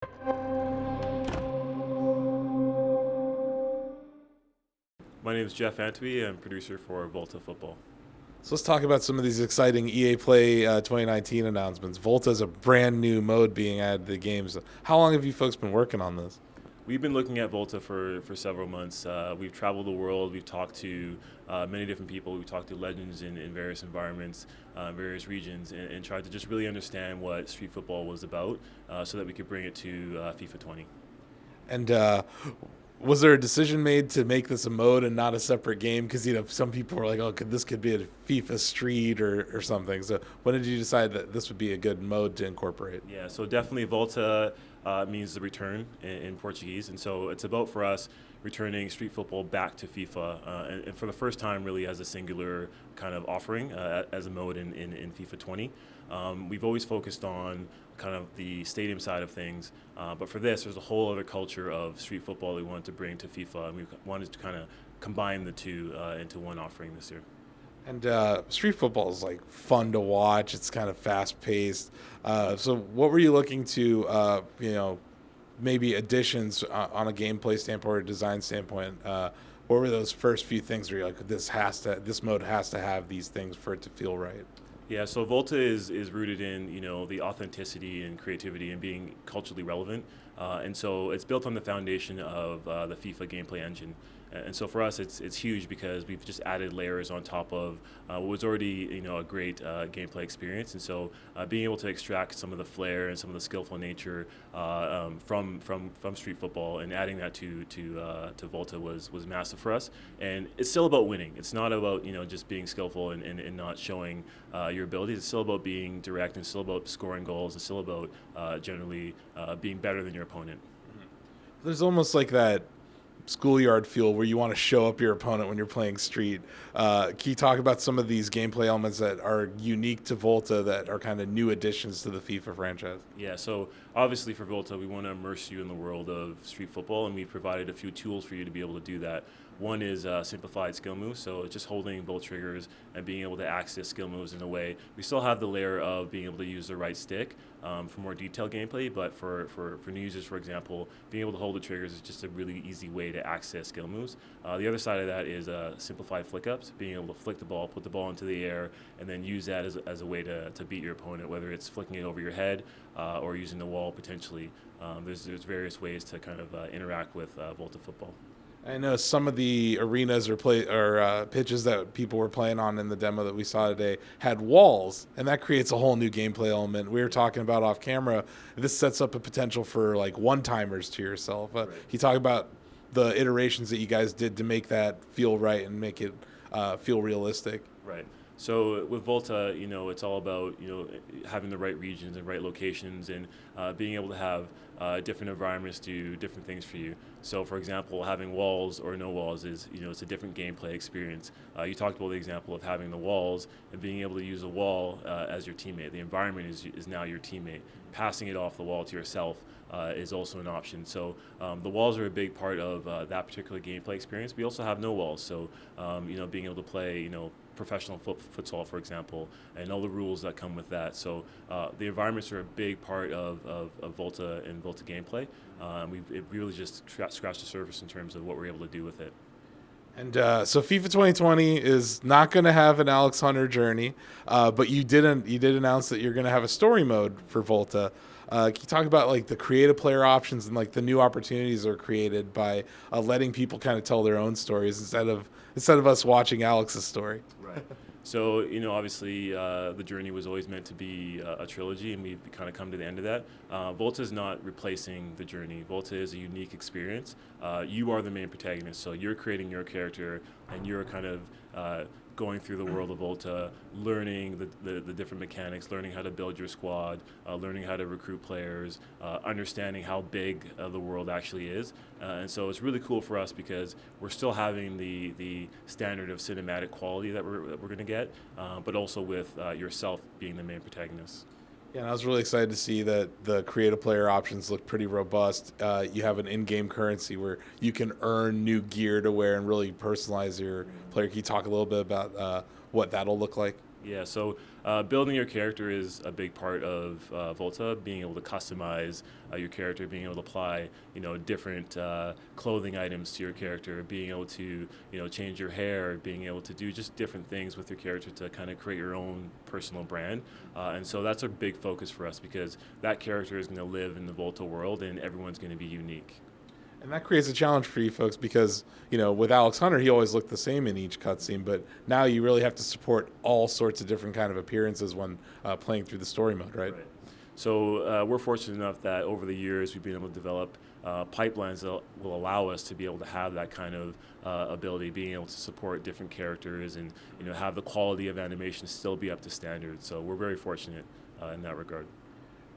My name is Jeff Antwi. I'm producer for Volta Football. So let's talk about some of these exciting EA Play 2019 announcements. Volta is a brand new mode being added to the games. How long have you folks been working on this? We've been looking at Volta for several months. We've traveled the world. We've talked to many different people. We've talked to legends in various environments, various regions, and tried to just really understand what street football was about so that we could bring it to FIFA 20. And was there a decision made to make this a mode and not a separate game? Because some people were like, "Oh, this could be a FIFA Street or something." So when did you decide that this would be a good mode to incorporate? Yeah, so definitely Volta means the return in Portuguese, and so it's about for us returning street football back to FIFA, and for the first time really as a singular kind of offering as a mode in FIFA 20. We've always focused on kind of the stadium side of things, but for this there's a whole other culture of street football we wanted to bring to FIFA, and we wanted to kind of combine the two into one offering this year. And street football is like fun to watch. It's kind of fast paced. So what were you looking to, maybe additions on a gameplay standpoint or design standpoint? What were those first few things where you're like, this mode has to have these things for it to feel right? Yeah, so Volta is rooted in the authenticity and creativity and being culturally relevant, and so it's built on the foundation of the FIFA gameplay engine. And so for us, it's huge because we've just added layers on top of what was already a great gameplay experience. And so being able to extract some of the flair and some of the skillful nature from street football and adding that to Volta was massive for us. And it's still about winning. It's not about just being skillful and not showing your abilities. It's still about being direct and still about scoring goals. It's still about generally being better than your opponent. There's almost like that schoolyard feel where you want to show up your opponent when you're playing street. Can you talk about some of these gameplay elements that are unique to Volta that are kind of new additions to the FIFA franchise? Yeah, so obviously for Volta, we want to immerse you in the world of street football, and we provided a few tools for you to be able to do that. One is simplified skill moves, so just holding both triggers and being able to access skill moves in a way. We still have the layer of being able to use the right stick for more detailed gameplay, but for new users, for example, being able to hold the triggers is just a really easy way to access skill moves. The other side of that is simplified flick-ups, being able to flick the ball, put the ball into the air, and then use that as a way to beat your opponent, whether it's flicking it over your head or using the wall potentially. There's various ways to kind of interact with Volta football. I know some of the arenas or pitches that people were playing on in the demo that we saw today had walls, and that creates a whole new gameplay element. We were talking about off camera. This sets up a potential for like one-timers to yourself. Right. You talk about the iterations that you guys did to make that feel right and make it feel realistic. Right. So with Volta, it's all about having the right regions and right locations and being able to have different environments do different things for you. So for example, having walls or no walls is it's a different gameplay experience. You talked about the example of having the walls and being able to use a wall as your teammate. The environment is now your teammate. Passing it off the wall to yourself is also an option. So the walls are a big part of that particular gameplay experience. We also have no walls, so being able to play professional futsal, for example, and all the rules that come with that. So the environments are a big part of Volta and Volta gameplay. It really just scratched the surface in terms of what we're able to do with it. And so FIFA 2020 is not going to have an Alex Hunter journey, but you did announce that you're going to have a story mode for Volta. Can you talk about like the creative player options and like the new opportunities that are created by letting people kind of tell their own stories instead of us watching Alex's story? Right. So, obviously the journey was always meant to be a trilogy, and we've kind of come to the end of that. Volta is not replacing the journey. Volta is a unique experience. You are the main protagonist, so you're creating your character, and you're kind of going through the world of Volta, learning the different mechanics, learning how to build your squad, learning how to recruit players, understanding how big the world actually is. And so it's really cool for us because we're still having the standard of cinematic quality that we're going to get, but also with yourself being the main protagonist. Yeah, and I was really excited to see that the creative player options look pretty robust. You have an in-game currency where you can earn new gear to wear and really personalize your player. Can you talk a little bit about what that'll look like? Yeah, so building your character is a big part of Volta. Being able to customize your character, being able to apply, different clothing items to your character, being able to, change your hair, being able to do just different things with your character to kind of create your own personal brand. And so that's a big focus for us because that character is going to live in the Volta world, and everyone's going to be unique. And that creates a challenge for you folks because, with Alex Hunter, he always looked the same in each cutscene, but now you really have to support all sorts of different kind of appearances when playing through the story mode, right? Right. So we're fortunate enough that over the years we've been able to develop pipelines that will allow us to be able to have that kind of ability, being able to support different characters and have the quality of animation still be up to standard. So we're very fortunate in that regard.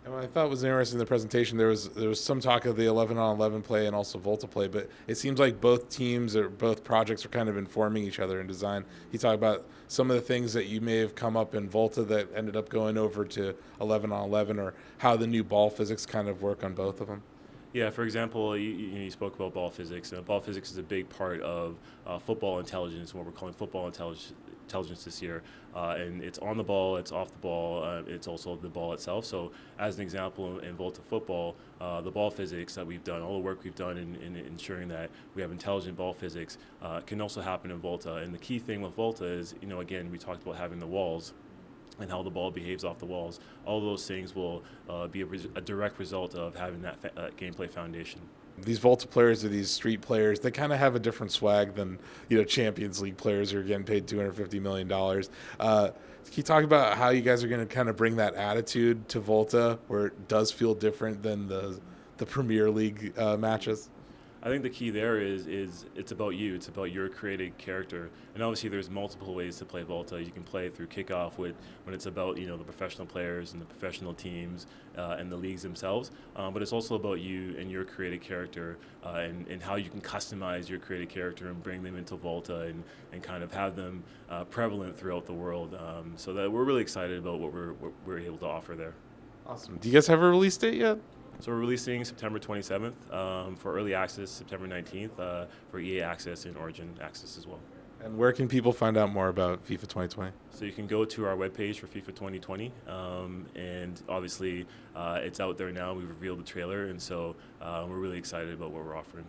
And what I thought was interesting in the presentation, there was some talk of the 11 on 11 play and also Volta play, but it seems like both teams or both projects are kind of informing each other in design. You talk about some of the things that you may have come up in Volta that ended up going over to 11 on 11, or how the new ball physics kind of work on both of them. Yeah, for example, you spoke about ball physics. Ball physics is a big part of football intelligence, what we're calling football intelligence this year. And it's on the ball, it's off the ball, it's also the ball itself. So, as an example, in Volta football, the ball physics that we've done, all the work we've done in ensuring that we have intelligent ball physics, can also happen in Volta. And the key thing with Volta is, again, we talked about having the walls and how the ball behaves off the walls. All those things will be a direct result of having that gameplay foundation. These Volta players or these street players, they kind of have a different swag than Champions League players who are getting paid $250 million. Can you talk about how you guys are going to kind of bring that attitude to Volta, where it does feel different than the Premier League matches? I think the key there is it's about you. It's about your created character. And obviously there's multiple ways to play Volta. You can play through kickoff when it's about the professional players and the professional teams and the leagues themselves. But it's also about you and your created character and how you can customize your created character and bring them into Volta and kind of have them prevalent throughout the world. So that we're really excited about what we're able to offer there. Awesome. Do you guys have a release date yet? So we're releasing September 27th for early access, September 19th for EA access and Origin access as well. And where can people find out more about FIFA 2020? So you can go to our webpage for FIFA 2020, and obviously it's out there now. We've revealed the trailer, and so we're really excited about what we're offering.